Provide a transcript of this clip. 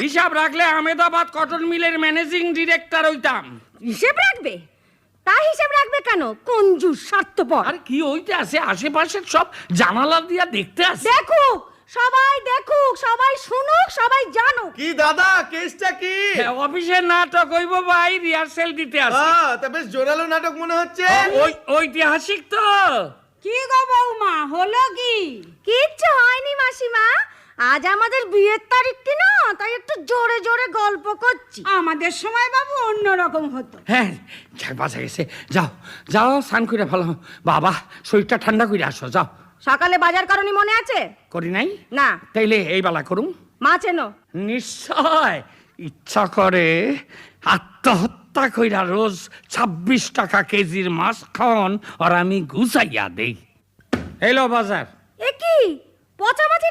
হিসাব রাখলে আহমেদাবাদ কটন মিলের ম্যানেজিং ডিরেক্টর হইতাম। হিসেব রাখবে? তা হিসেব রাখবে কেন? কঞ্জুস, স্বার্থপর। আর কি হইতে আছে? আশেপাশের সব জানালা দিয়া দেখতে আছে। দেখুক সবাই, দেখুক সবাই, শুনুক সবাই, জানুক। কি দাদা, কেসটা কি? অফিসের নাটক হইব ভাই, রিহার্সেল দিতে আছে। তা বেশ জোরালো নাটক মনে হচ্ছে। ঐতিহাসিক তো। কি গো বৌমা, হলো কি? কিচ্ছু হয়নি মাসিমা, আজ আমাদের বিয়ের তারিখ কি না, তাই একটু জোরে জোরে গল্প করছি। আমাদের সময় বাবু অন্যরকম হতো। হ্যাঁ, যাক বাঁচা গেছে। যাও যাও, স্নান করে ভালো বাবা, শরীরটা ঠান্ডা করে আসো। যাও। সকালে বাজার করনি মনে আছে? করি নাই না। তাইলে এই বেলা করুম। মাছ এনো। নিশ্চয়, ইচ্ছা করে আত্মহত্যা কইরা রোজ 26 টাকা কেজির মাছ খাওন আর আমি গুছাইয়া দেই। এলো বাজার। এ কি পচা মাছ